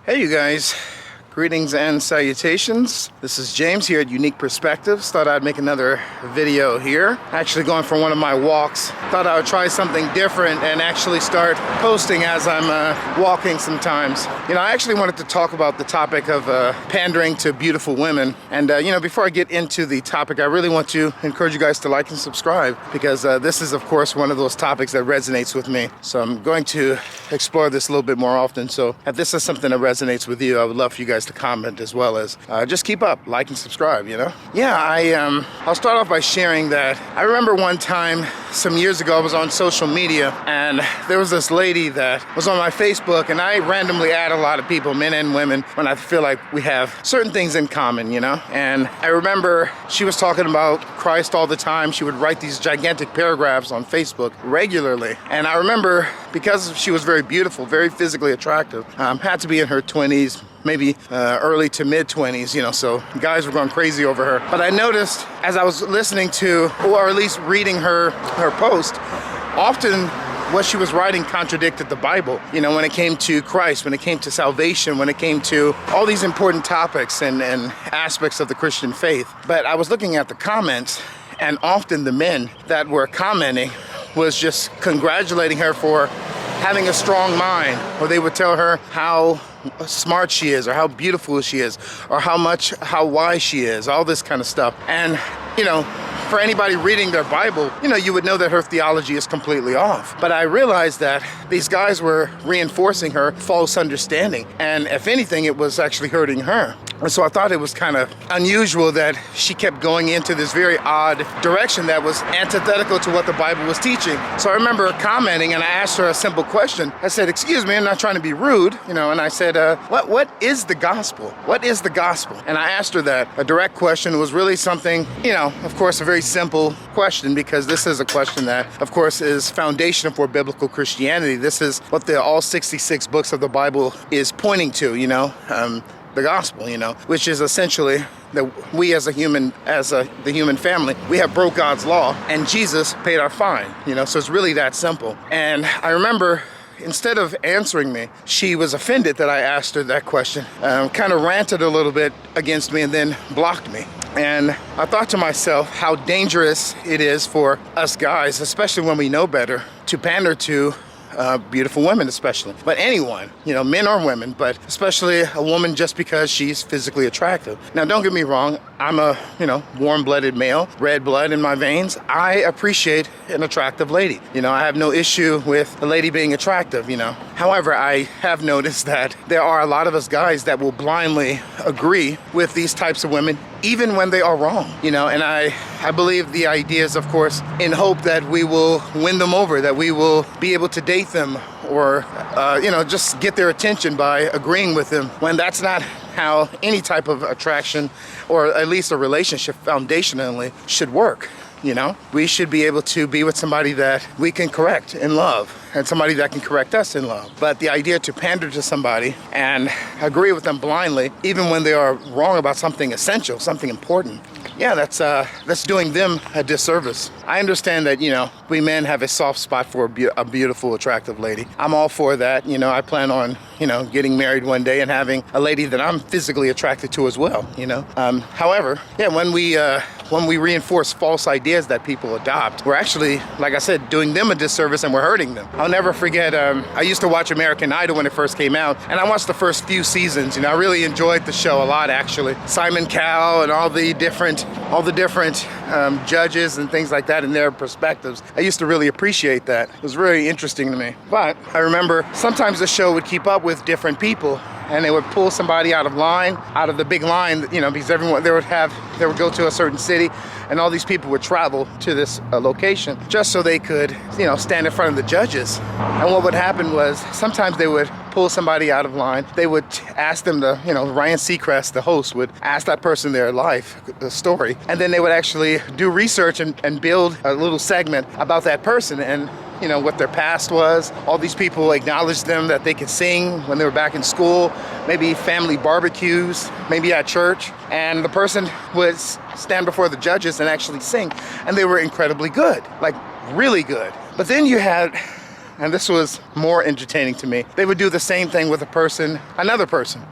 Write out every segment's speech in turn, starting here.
Hey you guys, greetings and salutations. This is James here at Unique Perspectives. Thought I'd make another video here. Actually going for one of my walks. Thought I would try something different and actually start posting as I'm walking sometimes. You know, I actually wanted to talk about the topic of pandering to beautiful women. And you know, before I get into the topic, I really want to encourage you guys to like and subscribe because this is of course one of those topics that resonates with me. So I'm going to explore this a little bit more often. So if this is something that resonates with you, I would love for you guys to comment as well as just keep up, like and subscribe, you know? Yeah, I'll start off by sharing that I remember one time some years ago I was on social media and there was this lady that was on my Facebook, and I randomly add a lot of people, men and women, when I feel like we have certain things in common, you know? And I remember she was talking about Christ all the time. She would write these gigantic paragraphs on Facebook regularly. And I remember because she was very beautiful, very physically attractive, had to be in her 20s, maybe early to mid 20s, you know, so guys were going crazy over her. But I noticed as I was listening to, or at least reading her post, often what she was writing contradicted the Bible, you know, when it came to Christ, when it came to salvation, when it came to all these important topics and aspects of the Christian faith. But I was looking at the comments, and often the men that were commenting was just congratulating her for having a strong mind, or they would tell her how smart she is, or how beautiful she is, or how wise she is, all this kind of stuff. And you know, for anybody reading their Bible, you know, you would know that her theology is completely off. But I realized that these guys were reinforcing her false understanding, and if anything, it was actually hurting her. And so I thought it was kind of unusual that she kept going into this very odd direction that was antithetical to what the Bible was teaching. So I remember commenting, and I asked her a simple question. I said, "Excuse me, I'm not trying to be rude," you know, and I said, what is the gospel? What is the gospel? And I asked her that. A direct question. It was really something, you know, of course, a very simple question, because this is a question that, of course, is foundational for biblical Christianity. This is what all 66 books of the Bible is pointing to, you know, the gospel, you know, which is essentially that we as the human family, we have broke God's law, and Jesus paid our fine, you know, so it's really that simple. And I remember, instead of answering me, she was offended that I asked her that question, kind of ranted a little bit against me, and then blocked me. And I thought to myself how dangerous it is for us guys, especially when we know better, to pander to beautiful women, especially, but anyone, you know, men or women, but especially a woman just because she's physically attractive. Now, don't get me wrong, I'm a, you know, warm-blooded male, red blood in my veins. I appreciate an attractive lady. You know, I have no issue with a lady being attractive, you know. However, I have noticed that there are a lot of us guys that will blindly agree with these types of women, even when they are wrong, you know. And I believe the idea is, of course, in hope that we will win them over, that we will be able to date them, or you know, just get their attention by agreeing with them, when that's not how any type of attraction, or at least a relationship foundationally, should work. You know, we should be able to be with somebody that we can correct in love, and somebody that can correct us in love. But the idea to pander to somebody and agree with them blindly, even when they are wrong about something essential, something important, yeah, that's doing them a disservice. I understand that, you know, we men have a soft spot for a beautiful, attractive lady. I'm all for that. You know, I plan on, you know, getting married one day and having a lady that I'm physically attracted to as well, you know. However, yeah, when we reinforce false ideas that people adopt, we're actually, like I said, doing them a disservice, and we're hurting them. I'll never forget, I used to watch American Idol when it first came out, and I watched the first few seasons. You know, I really enjoyed the show a lot, actually. Simon Cowell and all the different judges and things like that, and their perspectives. I used to really appreciate that. It was very interesting to me. But I remember sometimes the show would keep up with different people, and they would pull somebody out of line, out of the big line, you know, because everyone, they would go to a certain city, and all these people would travel to this location just so they could, you know, stand in front of the judges. And what would happen was sometimes they would pull somebody out of line. They would ask them to, you know, Ryan Seacrest, the host, would ask that person their life story, and then they would actually do research and build a little segment about that person, and you know, what their past was. All these people acknowledged them, that they could sing when they were back in school, maybe family barbecues, maybe at church, and the person would stand before the judges and actually sing, and they were incredibly good, like really good. But then you had and this was more entertaining to me, they would do the same thing with another person.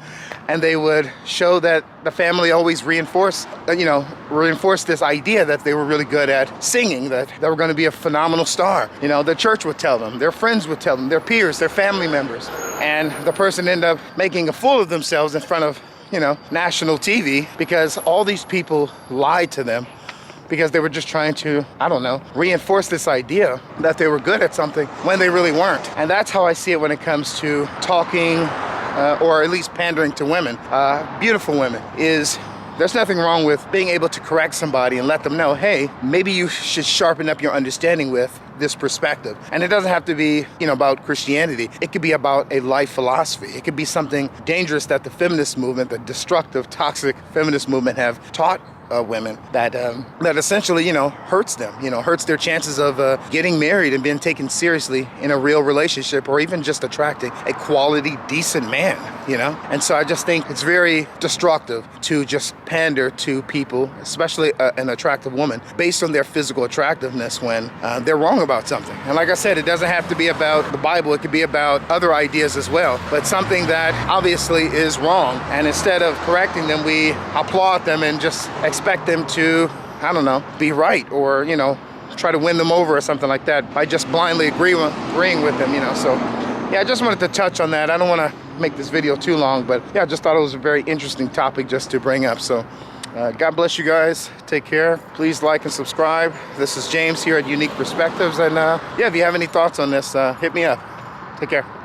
And they would show that the family always reinforced this idea that they were really good at singing, that they were going to be a phenomenal star. The church would tell them, their friends would tell them, their peers, their family members. And the person ended up making a fool of themselves in front of, national TV, because all these people lied to them, because they were just trying to, reinforce this idea that they were good at something when they really weren't. And that's how I see it when it comes to talking, or at least pandering to women, beautiful women, is there's nothing wrong with being able to correct somebody and let them know, hey, maybe you should sharpen up your understanding with this perspective. And it doesn't have to be, about Christianity. It could be about a life philosophy. It could be something dangerous that the feminist movement, the destructive, toxic feminist movement have taught women that essentially, hurts them, hurts their chances of getting married and being taken seriously in a real relationship, or even just attracting a quality, decent man, And so I just think it's very destructive to just pander to people, especially an attractive woman, based on their physical attractiveness when they're wrong about something. And like I said, it doesn't have to be about the Bible. It could be about other ideas as well, but something that obviously is wrong. And instead of correcting them, we applaud them and just expect them to, be right, or, try to win them over or something like that by just blindly agreeing with them, So, yeah, I just wanted to touch on that. I don't want to make this video too long, but yeah, I just thought it was a very interesting topic just to bring up. So, God bless you guys. Take care. Please like and subscribe. This is James here at Unique Perspectives. And yeah, if you have any thoughts on this, hit me up. Take care.